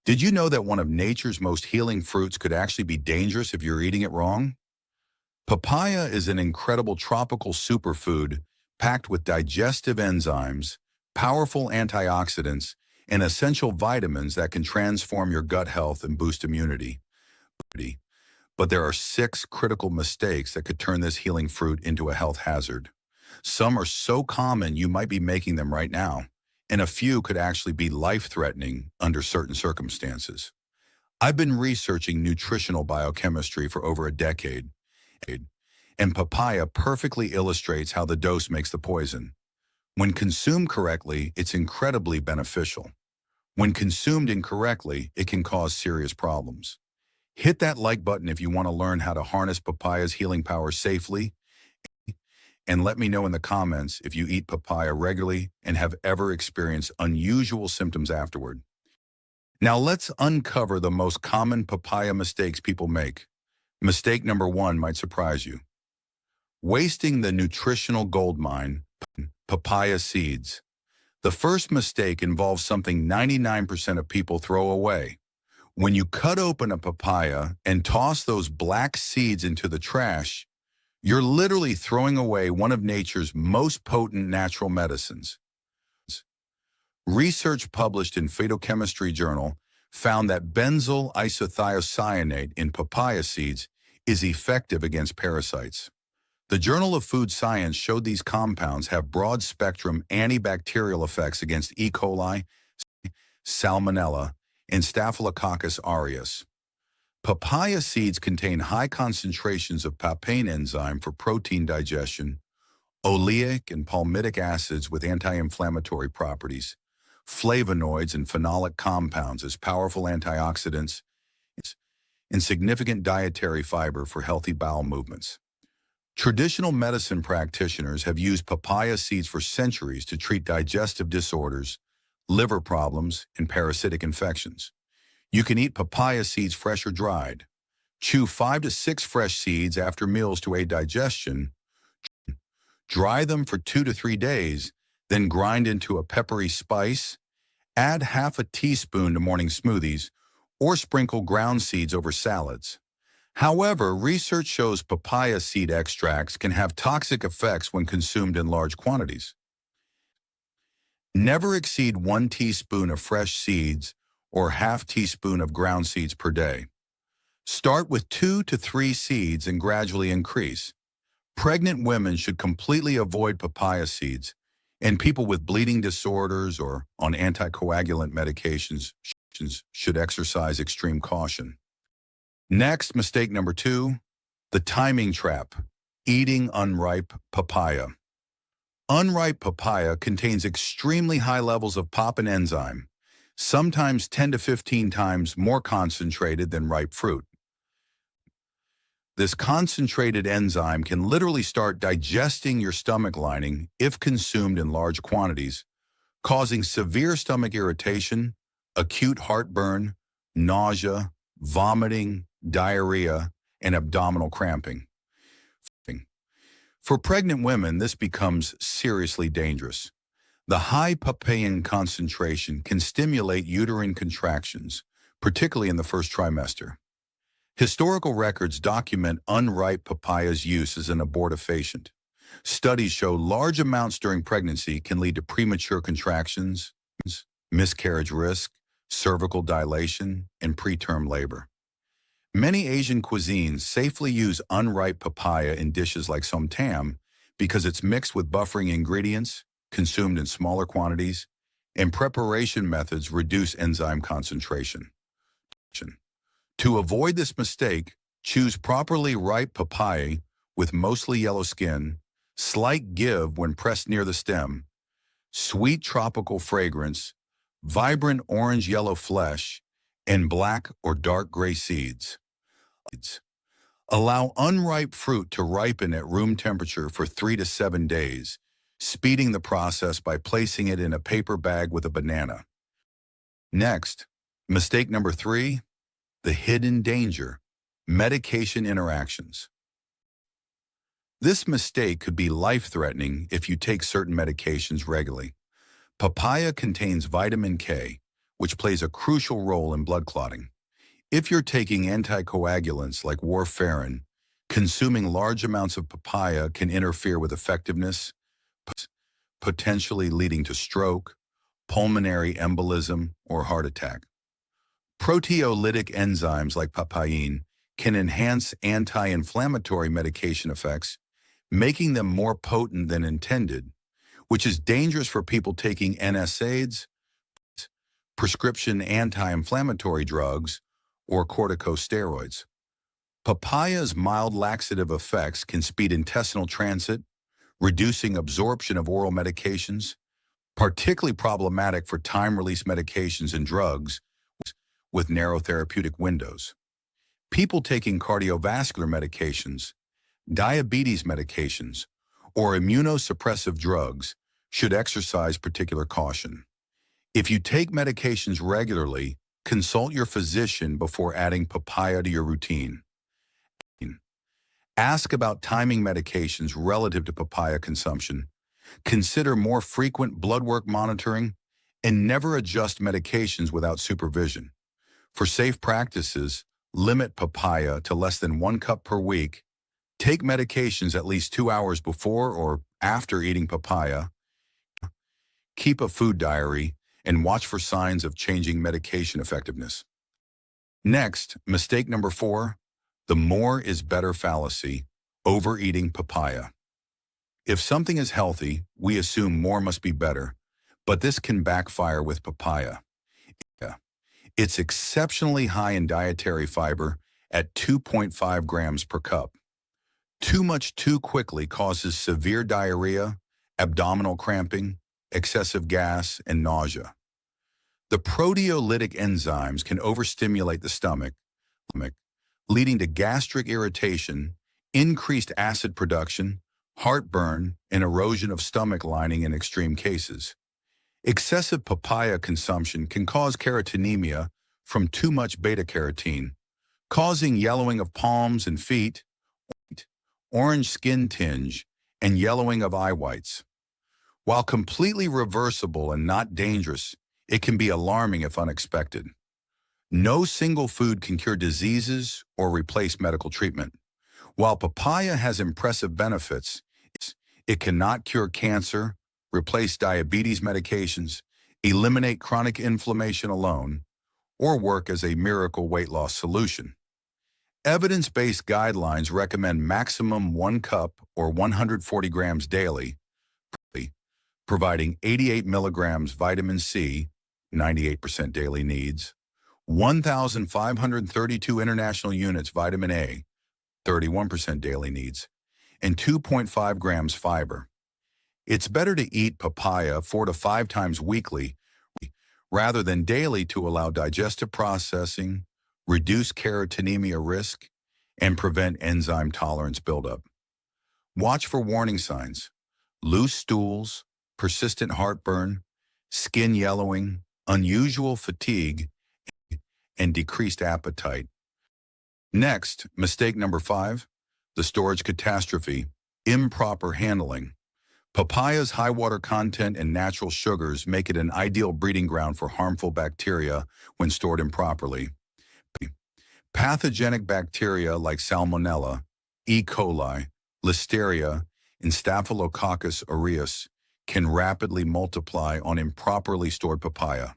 Did you know that one of nature's most healing fruits could actually be dangerous if you're eating it wrong? Papaya is an incredible tropical superfood packed with digestive enzymes, powerful antioxidants, and essential vitamins that can transform your gut health and boost immunity. But there are six critical mistakes that could turn this healing fruit into a health hazard. Some are so common you might be making them right now, and a few could actually be life-threatening under certain circumstances. I've been researching nutritional biochemistry for over a decade, and papaya perfectly illustrates how the dose makes the poison. When consumed correctly, it's incredibly beneficial. When consumed incorrectly, it can cause serious problems. Hit that like button if you want to learn how to harness papaya's healing power safely, and let me know in the comments if you eat papaya regularly and have ever experienced unusual symptoms afterward. Now let's uncover the most common papaya mistakes people make. Mistake number one might surprise you. Wasting the nutritional gold mine, papaya seeds. The first mistake involves something 99% of people throw away. When you cut open a papaya and toss those black seeds into the trash, you're literally throwing away one of nature's most potent natural medicines. Research published in Phytochemistry Journal found that benzyl isothiocyanate in papaya seeds is effective against parasites. The Journal of Food Science showed these compounds have broad-spectrum antibacterial effects against E. coli, Salmonella, and Staphylococcus aureus. Papaya seeds contain high concentrations of papain enzyme for protein digestion, oleic and palmitic acids with anti-inflammatory properties, flavonoids and phenolic compounds as powerful antioxidants, and significant dietary fiber for healthy bowel movements. Traditional medicine practitioners have used papaya seeds for centuries to treat digestive disorders, liver problems, and parasitic infections. You can eat papaya seeds fresh or dried. Chew 5 to 6 fresh seeds after meals to aid digestion. Dry them for 2 to 3 days, then grind into a peppery spice. Add half a teaspoon to morning smoothies, or sprinkle ground seeds over salads. However, research shows papaya seed extracts can have toxic effects when consumed in large quantities. Never exceed 1 teaspoon of fresh seeds or half teaspoon of ground seeds per day. Start with 2 to 3 seeds and gradually increase. Pregnant women should completely avoid papaya seeds, and people with bleeding disorders or on anticoagulant medications should exercise extreme caution. Next, mistake number 2, the timing trap, eating unripe papaya. Unripe papaya contains extremely high levels of papain enzyme, sometimes 10 to 15 times more concentrated than ripe fruit. This concentrated enzyme can literally start digesting your stomach lining if consumed in large quantities, causing severe stomach irritation, acute heartburn, nausea, vomiting, diarrhea, and abdominal cramping. For pregnant women, this becomes seriously dangerous. The high papain concentration can stimulate uterine contractions, particularly in the first trimester. Historical records document unripe papaya's use as an abortifacient. Studies show large amounts during pregnancy can lead to premature contractions, miscarriage risk, cervical dilation, and preterm labor. Many Asian cuisines safely use unripe papaya in dishes like somtam because it's mixed with buffering ingredients, consumed in smaller quantities, and preparation methods reduce enzyme concentration. To avoid this mistake, choose properly ripe papaya with mostly yellow skin, slight give when pressed near the stem, sweet tropical fragrance, vibrant orange-yellow flesh, and black or dark gray seeds. Allow unripe fruit to ripen at room temperature for 3 to 7 days, speeding the process by placing it in a paper bag with a banana. Next, mistake number 3, the hidden danger, medication interactions. This mistake could be life-threatening if you take certain medications regularly. Papaya contains vitamin K, which plays a crucial role in blood clotting. If you're taking anticoagulants like warfarin, consuming large amounts of papaya can interfere with effectiveness, potentially leading to stroke, pulmonary embolism, or heart attack. Proteolytic enzymes like papain can enhance anti-inflammatory medication effects, making them more potent than intended, which is dangerous for people taking NSAIDs, prescription anti-inflammatory drugs, or corticosteroids. Papaya's mild laxative effects can speed intestinal transit, reducing absorption of oral medications, particularly problematic for time-release medications and drugs with narrow therapeutic windows. People taking cardiovascular medications, diabetes medications, or immunosuppressive drugs should exercise particular caution. If you take medications regularly, consult your physician before adding papaya to your routine. Ask about timing medications relative to papaya consumption. Consider more frequent blood work monitoring and never adjust medications without supervision. For safe practices, limit papaya to less than 1 cup per week. Take medications at least 2 hours before or after eating papaya. Keep a food diary and watch for signs of changing medication effectiveness. Next, mistake number 4, the more is better fallacy, overeating papaya. If something is healthy, we assume more must be better, but this can backfire with papaya. It's exceptionally high in dietary fiber at 2.5 grams per cup. Too much too quickly causes severe diarrhea, abdominal cramping, excessive gas, and nausea. The proteolytic enzymes can overstimulate the stomach, leading to gastric irritation, increased acid production, heartburn, and erosion of stomach lining in extreme cases. Excessive papaya consumption can cause carotenemia from too much beta-carotene, causing yellowing of palms and feet, orange skin tinge, and yellowing of eye whites. While completely reversible and not dangerous, it can be alarming if unexpected. No single food can cure diseases or replace medical treatment. While papaya has impressive benefits, it cannot cure cancer, replace diabetes medications, eliminate chronic inflammation alone, or work as a miracle weight loss solution. Evidence-based guidelines recommend maximum 1 cup or 140 grams daily, providing 88 milligrams vitamin C, 98% daily needs, 1,532 international units vitamin A, 31% daily needs, and 2.5 grams fiber. It's better to eat papaya 4 to 5 times weekly rather than daily to allow digestive processing, reduce carotenemia risk, and prevent enzyme tolerance buildup. Watch for warning signs: loose stools, persistent heartburn, skin yellowing, unusual fatigue, and decreased appetite. Next, mistake number 5, the storage catastrophe, improper handling. Papaya's high water content and natural sugars make it an ideal breeding ground for harmful bacteria when stored improperly. Pathogenic bacteria like Salmonella, E. coli, Listeria, and Staphylococcus aureus can rapidly multiply on improperly stored papaya.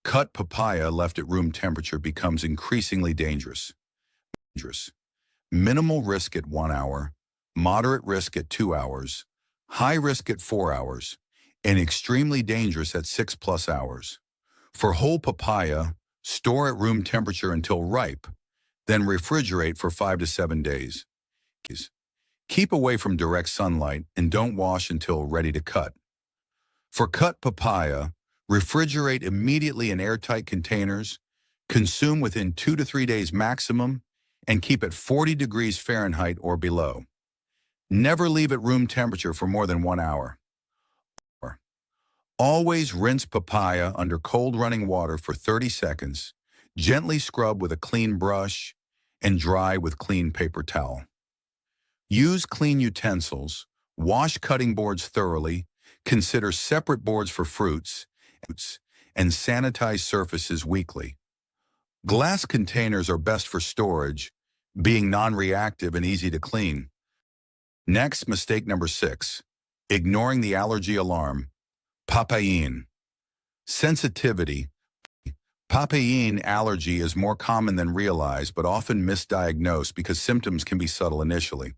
Cut papaya left at room temperature becomes increasingly dangerous. Minimal risk at 1 hour, moderate risk at 2 hours, high risk at 4 hours, and extremely dangerous at 6+ hours. For whole papaya, store at room temperature until ripe, then refrigerate for 5 to 7 days. Keep away from direct sunlight and don't wash until ready to cut. For cut papaya, refrigerate immediately in airtight containers, consume within 2 to 3 days maximum, and keep at 40 degrees Fahrenheit or below. Never leave at room temperature for more than 1 hour. Always rinse papaya under cold running water for 30 seconds, gently scrub with a clean brush, and dry with clean paper towel. Use clean utensils, wash cutting boards thoroughly, consider separate boards for fruits, and sanitize surfaces weekly. Glass containers are best for storage, being non-reactive and easy to clean. Next, mistake number 6, ignoring the allergy alarm. Papain. Sensitivity. Papain allergy is more common than realized but often misdiagnosed because symptoms can be subtle initially.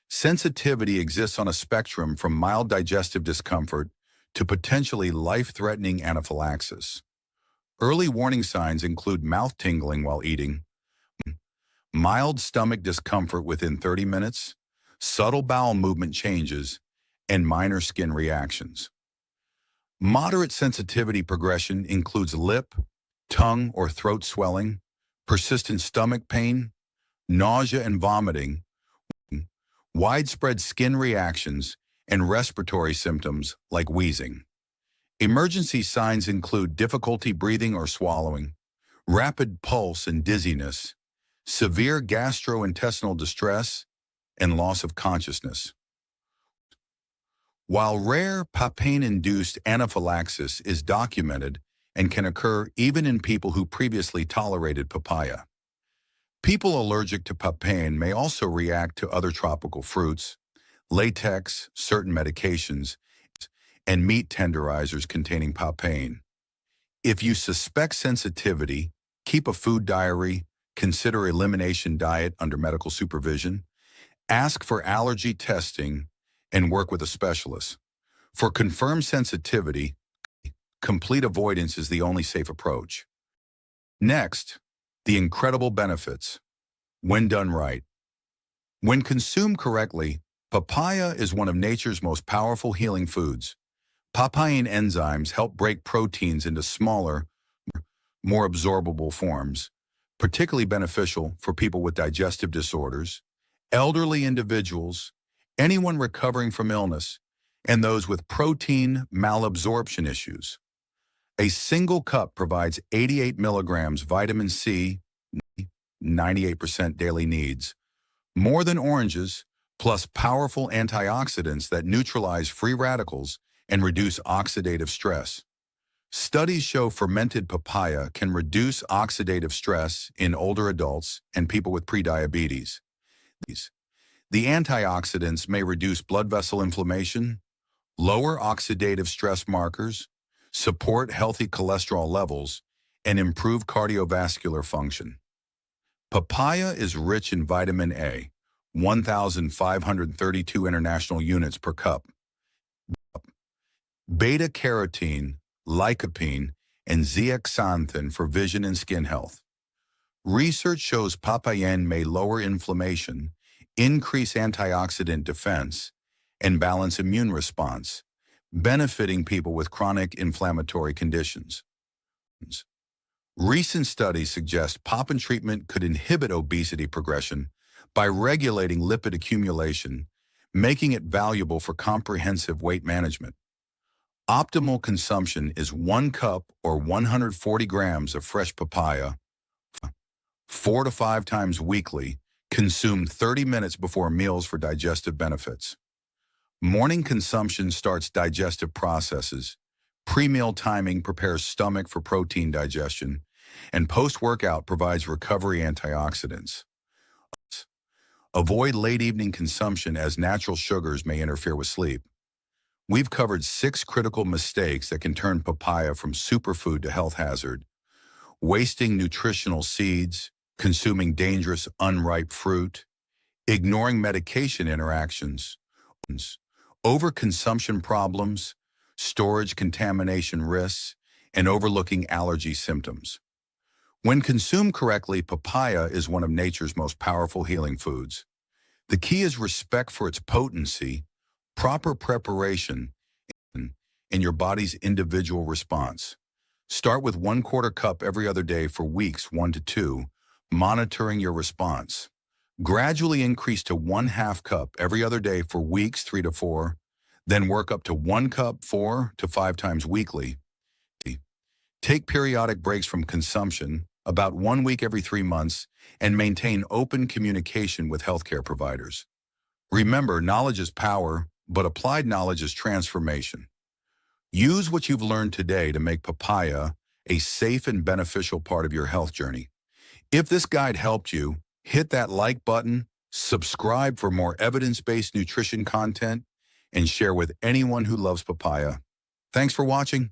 Sensitivity exists on a spectrum from mild digestive discomfort to potentially life-threatening anaphylaxis. Early warning signs include mouth tingling while eating, mild stomach discomfort within 30 minutes, subtle bowel movement changes, and minor skin reactions. Moderate sensitivity progression includes lip, tongue, or throat swelling, persistent stomach pain, nausea and vomiting, widespread skin reactions, and respiratory symptoms like wheezing. Emergency signs include difficulty breathing or swallowing, rapid pulse and dizziness, severe gastrointestinal distress, and loss of consciousness. While rare papain-induced anaphylaxis is documented and can occur even in people who previously tolerated papaya, people allergic to papain may also react to other tropical fruits, latex, certain medications, and meat tenderizers containing papain. If you suspect sensitivity, keep a food diary, consider elimination diet under medical supervision, ask for allergy testing, and work with a specialist. For confirmed sensitivity, complete avoidance is the only safe approach. Next, the incredible benefits. When done right. When consumed correctly, papaya is one of nature's most powerful healing foods. Papain enzymes help break proteins into smaller, more absorbable forms, particularly beneficial for people with digestive disorders, elderly individuals, anyone recovering from illness, and those with protein malabsorption issues. A single cup provides 88 milligrams vitamin C, 98% daily needs, more than oranges, plus powerful antioxidants that neutralize free radicals and reduce oxidative stress. Studies show fermented papaya can reduce oxidative stress in older adults and people with prediabetes. The antioxidants may reduce blood vessel inflammation, lower oxidative stress markers, support healthy cholesterol levels, and improve cardiovascular function. Papaya is rich in vitamin A, 1,532 international units per cup, beta-carotene, lycopene, and zeaxanthin for vision and skin health. Research shows papain may lower inflammation, increase antioxidant defense, and balance immune response, benefiting people with chronic inflammatory conditions. Recent studies suggest papain treatment could inhibit obesity progression by regulating lipid accumulation, making it valuable for comprehensive weight management. Optimal consumption is 1 cup or 140 grams of fresh papaya, 4 to 5 times weekly, consumed 30 minutes before meals for digestive benefits. Morning consumption starts digestive processes, pre-meal timing prepares stomach for protein digestion, and post-workout provides recovery antioxidants. Avoid late evening consumption as natural sugars may interfere with sleep. We've covered 6 critical mistakes that can turn papaya from superfood to health hazard: wasting nutritional seeds, consuming dangerous unripe fruit, ignoring medication interactions, overconsumption problems, storage contamination risks, and overlooking allergy symptoms. When consumed correctly, papaya is one of nature's most powerful healing foods. The key is respect for its potency, proper preparation, and your body's individual response. Start with 1/4 cup every other day for weeks 1 to 2, monitoring your response. Gradually increase to 1/2 cup every other day for weeks 3 to 4, then work up to 1 cup 4 to 5 times weekly. Take periodic breaks from consumption, about 1 week every 3 months, and maintain open communication with healthcare providers. Remember, knowledge is power, but applied knowledge is transformation. Use what you've learned today to make papaya a safe and beneficial part of your health journey. If this guide helped you, hit that like button, subscribe for more evidence-based nutrition content, and share with anyone who loves papaya. Thanks for watching.